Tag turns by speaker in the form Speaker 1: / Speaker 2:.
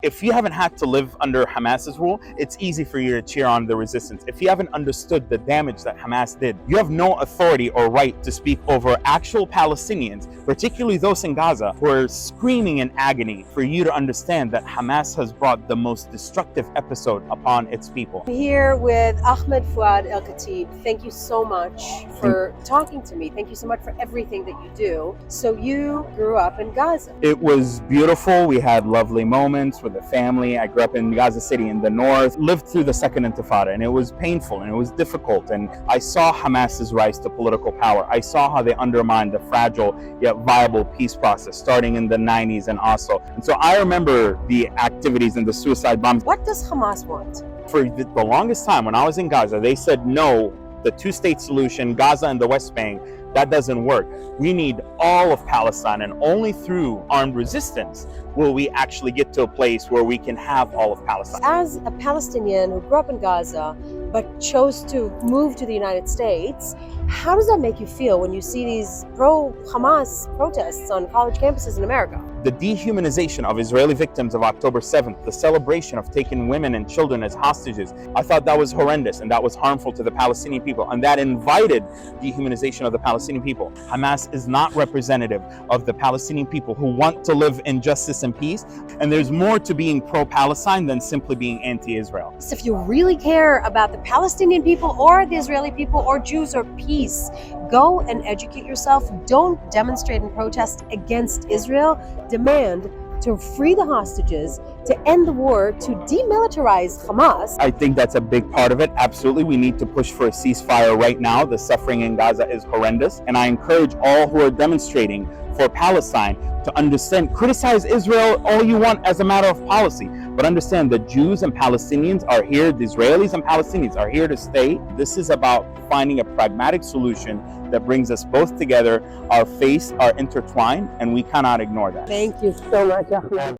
Speaker 1: If you haven't had to live under Hamas's rule, it's easy for you to cheer on the resistance. If you haven't understood the damage that Hamas did, you have no authority or right to speak over actual Palestinians, particularly those in Gaza, who are screaming in agony for you to understand that Hamas has brought the most destructive episode upon its people.
Speaker 2: I'm here with Ahmed Fouad El Khatib. Thank you so much for talking to me. Thank you so much for everything that you do. So you grew up in Gaza.
Speaker 1: It was beautiful. We had lovely moments with the family. I grew up in Gaza City in the north, lived through the second intifada, and it was painful and it was difficult. And I saw Hamas's rise to political power. I saw how they undermined the fragile yet viable peace process starting in the 90s in Oslo. And so I remember the activities and the suicide bombs.
Speaker 2: What does Hamas want?
Speaker 1: For the longest time when I was in Gaza, they said no, the two-state solution, Gaza and the West Bank, that doesn't work. We need all of Palestine, and only through armed resistance will we actually get to a place where we can have all of Palestine.
Speaker 2: As a Palestinian who grew up in Gaza but chose to move to the United States, how does that make you feel when you see these pro-Hamas protests on college campuses in America?
Speaker 1: The dehumanization of Israeli victims of October 7th, the celebration of taking women and children as hostages, I thought that was horrendous and that was harmful to the Palestinian people, and that invited dehumanization of the Palestinian people. Hamas is not representative of the Palestinian people who want to live in justice and peace, and there's more to being pro-Palestine than simply being anti-Israel.
Speaker 2: So if you really care about the Palestinian people or the Israeli people or Jews or peace, go and educate yourself. Don't demonstrate and protest against Israel. Demand to free the hostages, to end the war, to demilitarize Hamas.
Speaker 1: I think that's a big part of it. Absolutely, we need to push for a ceasefire right now. The suffering in Gaza is horrendous, and I encourage all who are demonstrating for Palestine to understand, criticize Israel all you want as a matter of policy, but understand that Jews and Palestinians are here, the Israelis and Palestinians are here to stay. This is about finding a pragmatic solution that brings us both together. Our faiths are intertwined, and we cannot ignore that.
Speaker 2: Thank you so much, Ahmed.